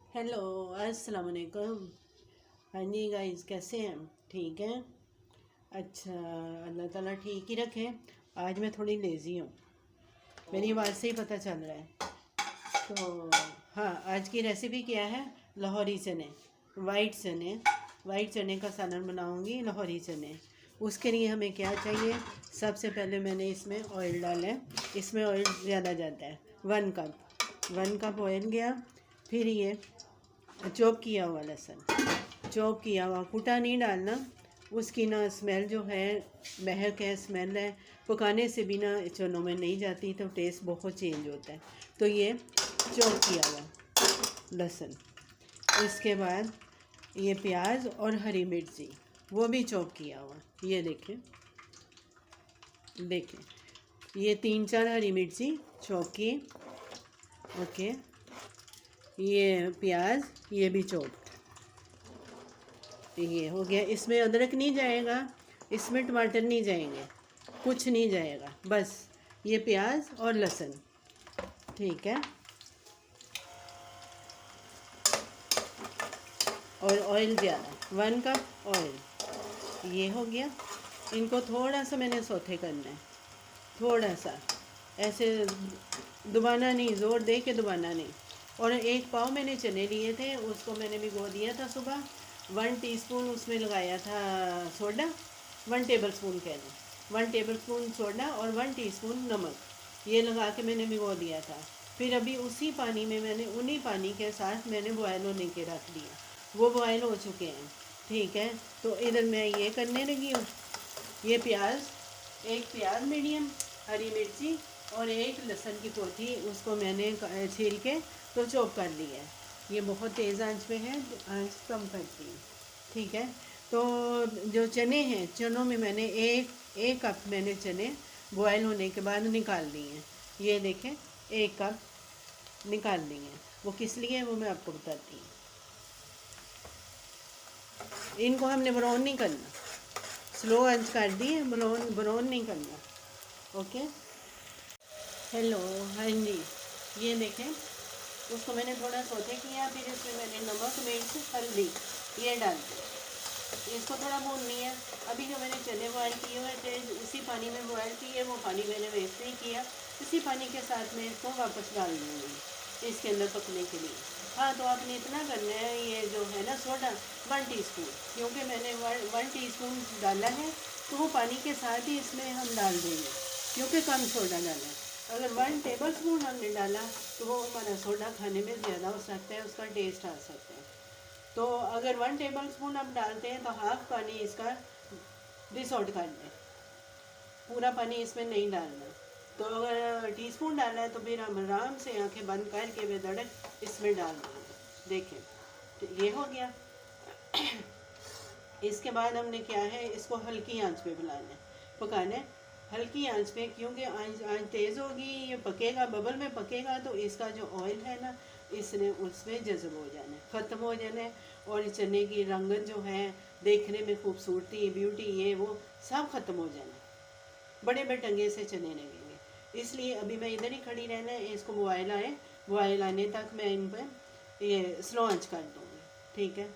Hello, अस्सलाम वालेकुम। हाँ जी गाइस, कैसे हैं? ठीक हैं। अच्छा, अल्लाह ताला ठीक ही रखे। आज मैं थोड़ी लेज़ी हूँ, मेरी आवाज़ से ही पता चल रहा है। तो हाँ, आज की रेसिपी क्या है? लाहौरी चने, वाइट चने। वाइट चने का सालन बनाऊंगी, लाहौरी चने। उसके लिए हमें क्या चाहिए? सबसे पहले मैंने इसमें ऑयल डाला है। इसमें ऑयल ज़्यादा जाता है, 1 कप ऑयल गया। फिर ये चॉप किया हुआ लहसुन, चॉप किया हुआ, कुटा नहीं डालना। उसकी ना स्मेल जो है, महक है, स्मेल है, पकाने से भी ना चनों में नहीं जाती, तो टेस्ट बहुत चेंज होता है। तो ये चॉप किया हुआ लहसुन। इसके बाद ये प्याज और हरी मिर्ची, वो भी चॉप किया हुआ। ये देखें, देखें, ये 3-4 हरी मिर्ची चॉप की। ओके, ये प्याज, ये भी चॉप। ये हो गया। इसमें अदरक नहीं जाएगा, इसमें टमाटर नहीं जाएंगे, कुछ नहीं जाएगा, बस ये प्याज और लहसुन। ठीक है। और ऑयल ज़्यादा, 1 कप ऑयल। ये हो गया। इनको थोड़ा सा मैंने सौथे करना है, थोड़ा सा ऐसे, दबाना नहीं, ज़ोर दे के दबाना नहीं। और 1 पाव मैंने चने लिए थे, उसको मैंने भिगो दिया था सुबह। 1 टीस्पून उसमें लगाया था सोडा, 1 टेबल स्पून कह दें, 1 टेबल स्पून सोडा और 1 टीस्पून नमक, ये लगा के मैंने भिगो दिया था। फिर अभी उसी पानी में मैंने, उन्हीं पानी के साथ मैंने बॉयल होने के रख दिया। वो बॉयल हो चुके हैं। ठीक है। तो इधर मैं ये करने लगी हूँ। ये प्याज, एक प्याज मीडियम, हरी मिर्ची और एक लहसुन की पोथी, उसको मैंने छील के तो चॉप कर लिया है। ये बहुत तेज़ आंच पे है, आंच कम करती है। ठीक है। तो जो चने हैं, चनों में मैंने एक कप मैंने चने बॉयल होने के बाद निकाल दिए हैं। ये देखें, 1 कप निकाल दिए हैं। वो किस लिए है वो मैं आपको बताती हूँ। इनको हमने ब्राउन नहीं करना, स्लो आंच कर दी है, ब्राउन ब्राउन नहीं करना। ओके। हेलो, हाँ जी। ये देखें, उसको मैंने थोड़ा सौते किया, फिर इसमें मैंने नमक, मिर्च, हल्दी ये डाल दी। इसको थोड़ा भूननी है। अभी जो मैंने चने बॉयल किए हुए थे, उसी पानी में बॉयल किए, वो पानी मैंने वेस्ट नहीं किया। इसी पानी के साथ मैं इसको वापस डाल दूँगी इसके अंदर पकने के लिए। हाँ, तो आपने इतना करना है, ये जो है ना सोडा, 1 टीस्पून, क्योंकि मैंने 1 टीस्पून डाला है, तो वो पानी के साथ ही इसमें हम डाल देंगे, क्योंकि कम सोडा डाला है। अगर 1 टेबल स्पून हमने डाला, तो वो हमारा सोडा खाने में ज़्यादा हो सकता है, उसका टेस्ट आ सकता है। तो अगर 1 टेबल स्पून आप डालते हैं, तो हाफ पानी इसका डिसॉल्ट कर दें, पूरा पानी इसमें नहीं डालना। तो अगर टीस्पून डालना है, तो फिर हम आराम से आंखें बंद करके बेधड़क इसमें डाल देंगे। देखें, तो ये हो गया। इसके बाद हमने क्या है, इसको हल्की आंच पे पकाना है, हल्की आंच पे, क्योंकि आंच तेज़ होगी, ये पकेगा, बबल में पकेगा, तो इसका जो ऑयल है ना, इसने उसमें जज़ब हो जाना है, ख़त्म हो जाना है। और चने की रंगत जो है, देखने में खूबसूरती, ब्यूटी, ये वो सब ख़त्म हो जाना है, बड़े बेटंगे से चने लगेंगे। इसलिए अभी मैं इधर ही खड़ी रहना है, इसको बॉयल आने तक मैं इन पर ये स्लो आंच कर दूँगी। ठीक है।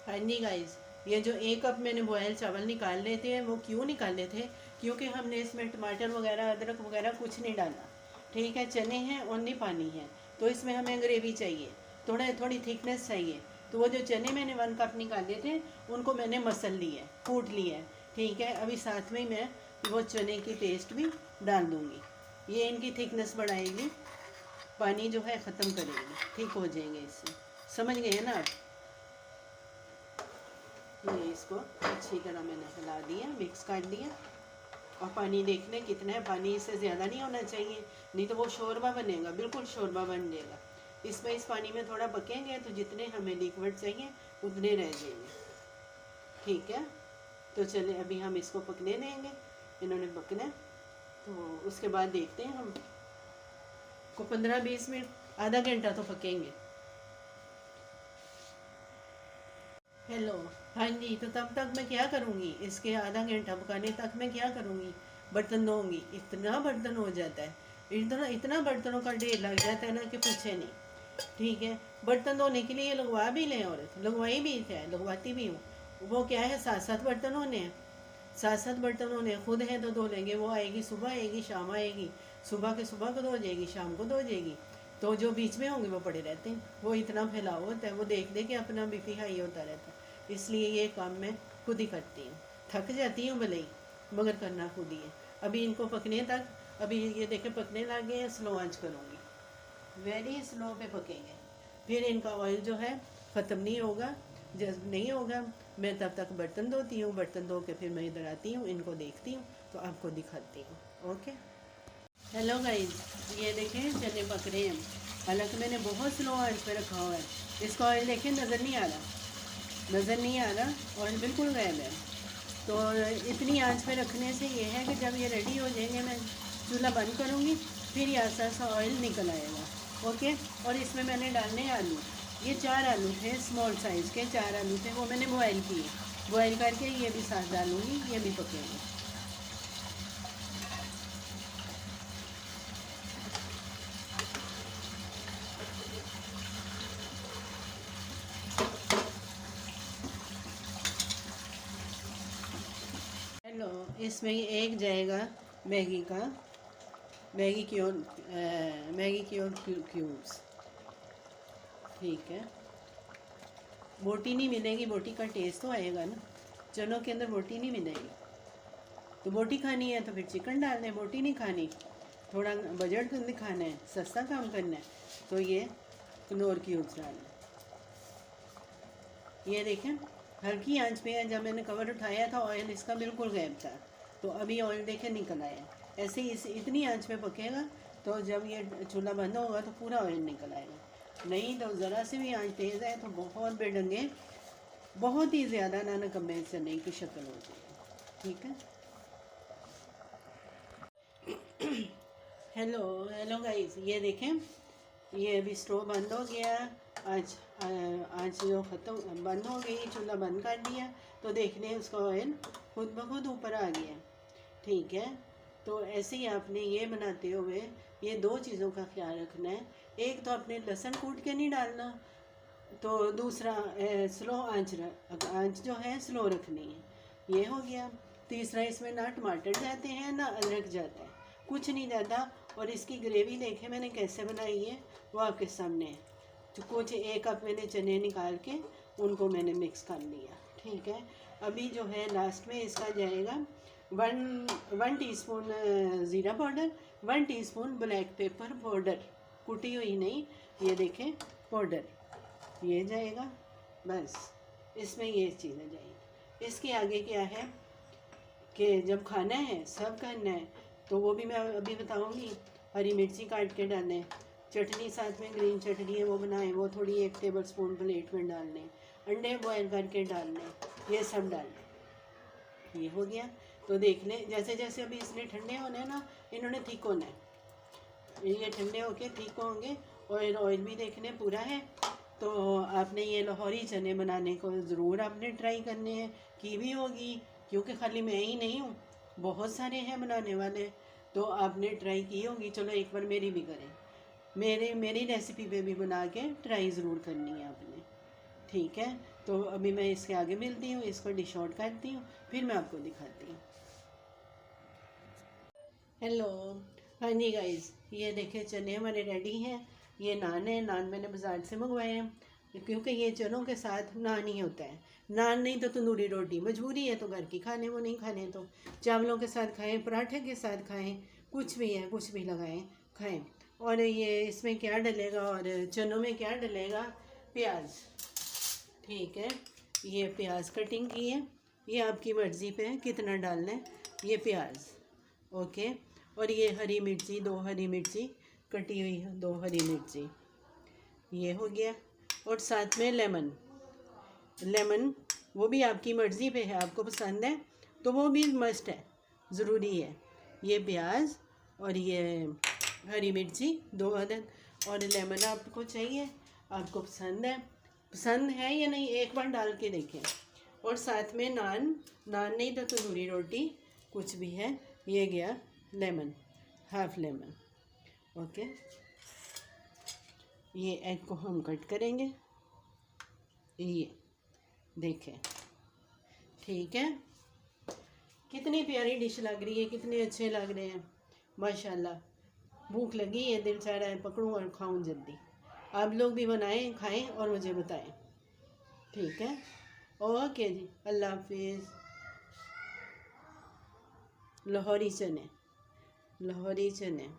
हाँ जी गाइस, ये जो 1 कप मैंने बॉयल चावल निकाल थे, वो क्यों निकाले थे? क्योंकि हमने इसमें टमाटर वगैरह, अदरक वगैरह कुछ नहीं डाला। ठीक है, चने हैं, ओनली पानी है। तो इसमें हमें ग्रेवी चाहिए, थोड़ी थिकनेस चाहिए। तो वो जो चने मैंने 1 कप निकाले थे, उनको मैंने मसल लिया है, कूट लिया है। ठीक है। अभी साथ में मैं वो चने की पेस्ट भी डाल दूँगी, ये इनकी थिकनेस बढ़ाएगी, पानी जो है ख़त्म करेगी, ठीक हो जाएंगे इससे। समझ गए हैं ना आप? ये इसको अच्छी तरह मैंने हिला दिया, मिक्स कर दिया। और पानी देख लें कितना है, पानी इससे ज़्यादा नहीं होना चाहिए, नहीं तो वो शोरबा बनेगा, बिल्कुल शोरबा बन जाएगा। इसमें इस पानी में थोड़ा पकेंगे, तो जितने हमें लिक्विड चाहिए उतने रह जाएंगे। ठीक है। तो चले, अभी हम इसको पकने देंगे, इन्होंने पकना है, तो उसके बाद देखते हैं हम को 15-20 मिनट, आधा घंटा तो पकेंगे। हेलो, हाँ जी। तो तब तक मैं क्या करूँगी, इसके आधा घंटा पकाने तक मैं क्या करूँगी, बर्तन धोऊँगी। इतना बर्तन हो जाता है, इतना इतना बर्तनों का ढेर लग जाता है ना कि पूछे नहीं। ठीक है, बर्तन धोने के लिए लगवा भी लें, और लगवाई भी है, लगवाती भी हूँ। वो क्या है, 7-7 बर्तन होने हैं, 7-7 बर्तन होने हैं। खुद है तो धो लेंगे, वो आएगी सुबह आएगी शाम आएगी, सुबह के सुबह को धो जाएगी, शाम को धो जाएगी। तो जो बीच में होंगे वो पड़े रहते हैं, वो इतना फैलाव होता है, वो देख दे के अपना बीपी हाई होता रहता है। इसलिए ये काम मैं खुद ही करती हूँ। थक जाती हूँ भले ही, मगर करना खुद ही है। अभी इनको पकने तक, अभी ये देखे पकने लग गए हैं, स्लो आंच करूँगी, वेरी स्लो पे पकेंगे। फिर इनका ऑयल जो है ख़त्म नहीं होगा, जब नहीं होगा मैं तब तक बर्तन धोती हूँ, बर्तन धो के फिर मैं इधर आती हूँ, इनको देखती हूँ, तो आपको दिखाती हूँ। ओके, हेलो गाइस, ये देखें चने पक रहे हैं। हालांकि मैंने बहुत स्लो आंच पे रखा हुआ है। इसका ऑयल देखें, नज़र नहीं आ रहा, नज़र नहीं आ रहा, ऑयल बिल्कुल गायब है। तो इतनी आंच पे रखने से ये है कि जब ये रेडी हो जाएंगे मैं चूल्हा बंद करूँगी, फिर ये ऐसा ऐसा ऑयल निकल आएगा। ओके, और इसमें मैंने डालने आलू, ये 4 आलू थे, स्मॉल साइज़ के 4 आलू थे, वो मैंने बॉयल किए। बॉयल करके ये भी साथ डालूँगी, ये भी पकेंगे। हेलो, इसमें एक जाएगा मैगी का, मैगी क्यूब क्यूब्स। ठीक है, बोटी नहीं मिलेगी, बोटी का टेस्ट तो आएगा ना, चनों के अंदर बोटी नहीं मिलेगी। तो बोटी खानी है तो फिर चिकन डालना है, बोटी नहीं खानी, थोड़ा बजट दिखाना है, सस्ता काम करना है, तो ये क्नोर क्यूब्स डालना है। ये देखें हल्की आंच पे है, जब मैंने कवर उठाया था ऑयल इसका बिल्कुल गायब था, तो अभी ऑयल देखें निकल आया। ऐसे ही इतनी आंच पे पकेगा, तो जब ये चूल्हा बंद होगा तो पूरा ऑयल निकल आएगा। नहीं तो ज़रा से भी आंच तेज़ है तो बहुत बेढंगे, बहुत ही ज़्यादा ना नकम्मे चने की शक्ल हो जाएगी। ठीक है, हेलो हेलो गाइस, ये देखें ये अभी स्टोव बंद हो गया। आज आज जो ख़त्म बंद हो गई, चूल्हा बंद कर दिया, तो देखने उसका ऑयल खुद ब खुद ऊपर आ गया। ठीक है, तो ऐसे ही आपने ये बनाते हुए ये 2 चीज़ों का ख्याल रखना है। एक तो अपने लहसुन कूट के नहीं डालना, तो दूसरा स्लो आंच जो है स्लो रखनी है, ये हो गया। तीसरा, इसमें ना टमाटर जाते हैं ना अदरक जाता है, कुछ नहीं जाता। और इसकी ग्रेवी देखें मैंने कैसे बनाई है, वो आपके सामने है। तो कुछ 1 कप मैंने चने निकाल के उनको मैंने मिक्स कर लिया। ठीक है, अभी जो है लास्ट में इसका जाएगा 1 टीस्पून ज़ीरा powder, 1 teaspoon black pepper powder, कुटी हुई नहीं, ये देखें पाउडर, ये जाएगा। बस इसमें ये चीज़ें जाएगी। इसके आगे क्या है कि जब खाना है सब करना है, तो वो भी मैं अभी बताऊंगी। हरी मिर्ची काट के डालें, चटनी साथ में ग्रीन चटनी है वो बनाएं, वो थोड़ी 1 टेबल स्पून प्लेट में डालने, अंडे बॉयल करके डालने, ये सब डालने। ये हो गया, तो देख लें जैसे जैसे अभी इसने ठंडे होने हैं ना, इन्होंने थिक होना है, ये ठंडे होके थिक होंगे। और ऑयल भी देखने पूरा है, तो आपने ये लाहौरी चने बनाने को ज़रूर आपने ट्राई करने हैं, की भी होगी, क्योंकि खाली मैं ही नहीं हूँ, बहुत सारे हैं बनाने वाले, तो आपने ट्राई की होगी। चलो एक बार मेरी भी करें, मेरी रेसिपी पे भी बना के ट्राई ज़रूर करनी है आपने। ठीक है, तो अभी मैं इसके आगे मिलती हूँ, इसको डिश आउट करती हूँ, फिर मैं आपको दिखाती हूँ। हेलो, हाँ जी गाइस, ये देखें चने हमारे रेडी हैं। ये नान है, नान मैंने बाज़ार से मंगवाए हैं, क्योंकि ये चनों के साथ नान ही होता है। नान नहीं तो तंदूरी रोटी, मजबूरी है तो घर की खाने, वो नहीं खाने तो चावलों के साथ खाएं, पराठे के साथ खाएं, कुछ भी है, कुछ भी लगाएं खाएं। और ये इसमें क्या डलेगा, और चनों में क्या डलेगा, प्याज। ठीक है, ये प्याज कटिंग की है, ये आपकी मर्ज़ी पे है कितना डालना है, ये प्याज। ओके, और ये हरी मिर्ची, 2 हरी मिर्ची कटी हुई है, 2 हरी मिर्ची, ये हो गया। और साथ में लेमन, लेमन वो भी आपकी मर्ज़ी पे है, आपको पसंद है तो वो भी मस्ट है, ज़रूरी है। ये प्याज और ये हरी मिर्ची 2 अदद, और लेमन आपको चाहिए, आपको पसंद है या नहीं, एक बार डाल के देखें। और साथ में नान नहीं तो तंदूरी रोटी, कुछ भी है। ये गया लेमन, हाफ लेमन। ओके, ये एग को हम कट करेंगे, ये देखें, ठीक है। कितनी प्यारी डिश लग रही है, कितने अच्छे लग रहे हैं माशाल्लाह। भूख लगी है, दिल चाह रहा है पकड़ूं और खाऊं जल्दी। आप लोग भी बनाएं, खाएं और मुझे बताएं, ठीक है। ओके जी, अल्लाह हाफिज़। लाहौरी चने, लाहौरी चने।